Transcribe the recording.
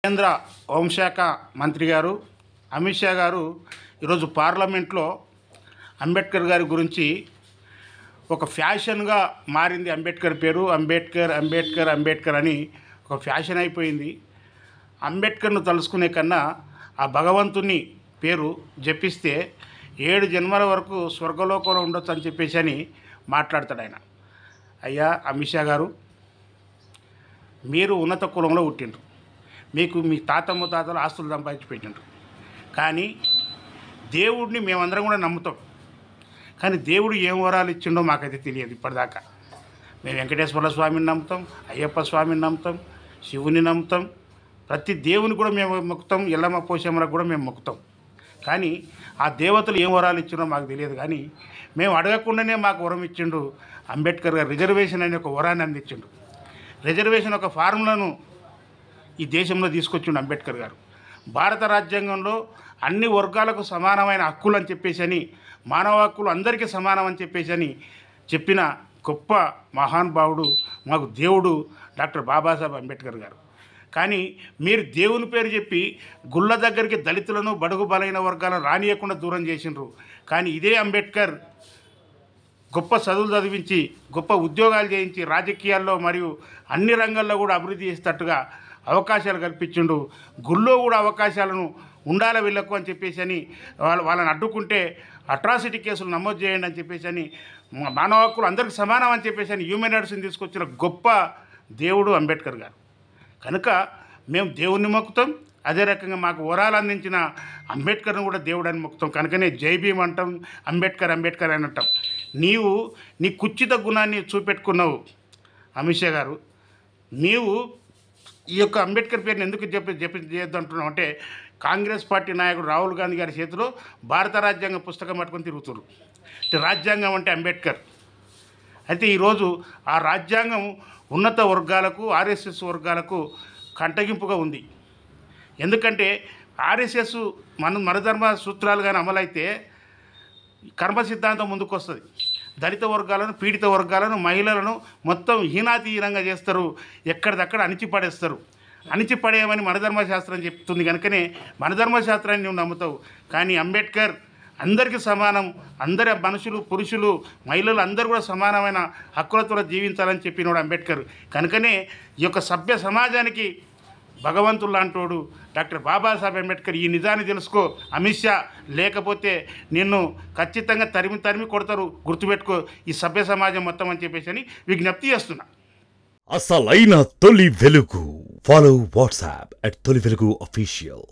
కేంద్ర హోంశాఖ మంత్రి గారు అమిత్ షా గారు ఈరోజు పార్లమెంట్లో అంబేద్కర్ గారి గురించి ఒక ఫ్యాషన్గా మారింది. అంబేద్కర్ పేరు అంబేద్కర్ అంబేద్కర్ అంబేద్కర్ అని ఒక ఫ్యాషన్ అయిపోయింది. అంబేద్కర్ను తలుసుకునే కన్నా ఆ భగవంతుని పేరు జపిస్తే 7 జన్మల వరకు స్వర్గలోకంలో ఉండొచ్చు అని చెప్పేసి అని మాట్లాడతాడు ఆయన. అయ్యా అమిత్ షా గారు, మీరు ఉన్నత కులంలో పుట్టిండ్రు, మీకు మీ తాత ముత్తాతలు ఆస్తులు సంపాదించి పెట్టిండ్రు. కానీ దేవుడిని మేమందరం కూడా నమ్ముతాం. కానీ దేవుడు ఏం వరాలు ఇచ్చిండో మాకైతే తెలియదు ఇప్పటిదాకా. మేము వెంకటేశ్వర స్వామిని నమ్ముతాం, అయ్యప్ప స్వామిని నమ్ముతాం, శివుని నమ్ముతాం, ప్రతి దేవుని కూడా మేము మొక్కుతాం, ఎల్లమ్మ పోషమ్మలకు కూడా మేము మొక్కుతాం. కానీ ఆ దేవతలు ఏం వరాలు ఇచ్చిండో మాకు తెలియదు. కానీ మేము అడగకుండానే మాకు వరం ఇచ్చిండు అంబేద్కర్ గారు. రిజర్వేషన్ అనే ఒక వరాన్ని అందించిండు. రిజర్వేషన్ ఒక ఫార్ములాను ఈ దేశంలో తీసుకొచ్చిండు అంబేద్కర్ గారు. భారత రాజ్యాంగంలో అన్ని వర్గాలకు సమానమైన హక్కులు అని చెప్పేసి అని, మానవ హక్కులు అందరికీ సమానం అని చెప్పేసి అని చెప్పిన గొప్ప మహానుభావుడు మాకు దేవుడు డాక్టర్ బాబాసాహెబ్ అంబేద్కర్ గారు. కానీ మీరు దేవుని పేరు చెప్పి గుళ్ళ దగ్గరికి దళితులను బడుగు బలైన వర్గాలను రానియకుండా దూరం చేసిండ్రు. కానీ ఇదే అంబేద్కర్ గొప్ప చదువులు చదివించి గొప్ప ఉద్యోగాలు చేయించి రాజకీయాల్లో మరియు అన్ని రంగాల్లో కూడా అభివృద్ధి చేసేటట్టుగా అవకాశాలు కల్పించిండు. గుళ్ళో కూడా అవకాశాలను ఉండాల వీళ్ళకు అని చెప్పేసి అని వాళ్ళని అడ్డుకుంటే అట్రాసిటీ కేసులు నమోదు చేయండి అని చెప్పేసి అని, మానవ హక్కులు అందరికీ సమానం అని చెప్పేసి అని హ్యూమన్ రైట్స్ని తీసుకొచ్చిన గొప్ప దేవుడు అంబేద్కర్ గారు. కనుక మేము దేవుణ్ణి మొక్కుతాం, అదే రకంగా మాకు వరాలు అందించిన అంబేద్కర్ని కూడా దేవుడు అని మొక్కుతాం. కనుకనే జై భీమ్ అంటాం, అంబేద్కర్ అంబేద్కర్ అని అంటాం. నీవు నీ కుచిత గుణాన్ని చూపెట్టుకున్నావు అమిత్ షా గారు. నీవు ఈ యొక్క అంబేద్కర్ పేరుని ఎందుకు చేయొద్దు అంటున్నావు అంటే, కాంగ్రెస్ పార్టీ నాయకుడు రాహుల్ గాంధీ గారి చేతిలో భారత రాజ్యాంగ పుస్తకం పట్టుకొని తిరుగుతున్నారు. రాజ్యాంగం అంటే అంబేద్కర్. అయితే ఈరోజు ఆ రాజ్యాంగం ఉన్నత వర్గాలకు, ఆర్ఎస్ఎస్ వర్గాలకు కంటగింపుగా ఉంది. ఎందుకంటే ఆర్ఎస్ఎస్ మనధర్మ సూత్రాలు కానీ అమలైతే కర్మ సిద్ధాంతం ముందుకు వస్తుంది. దళిత వర్గాలను, పీడిత వర్గాలను, మహిళలను మొత్తం హీనాతీహీనంగా చేస్తారు, ఎక్కడిదక్కడ అణిచిపడేస్తారు. అణిచిపడేయమని మనధర్మశాస్త్రం చెప్తుంది. కనుకనే మనధర్మశాస్త్రాన్ని నువ్వు నమ్ముతావు. కానీ అంబేద్కర్ అందరికీ సమానం, అందరి మనుషులు, పురుషులు, మహిళలు అందరూ కూడా సమానమైన హక్కులతో జీవించాలని చెప్పినోడు అంబేద్కర్. కనుకనే ఈ యొక్క సభ్య సమాజానికి భగవంతుడు లాంటోడు డాక్టర్ బాబాసాహెబ్ అంబేద్కర్. ఈ నిజాన్ని తెలుసుకో అమిత్ షా, లేకపోతే నిన్ను ఖచ్చితంగా తరిమి కొడతారు. గుర్తుపెట్టుకో ఈ సభ్య సమాజం మొత్తం అని చెప్పేసి అని విజ్ఞప్తి చేస్తున్నా. అసలైన తొలి వెలుగు. ఫాలో వాట్సాప్ @తొలి వెలుగు official.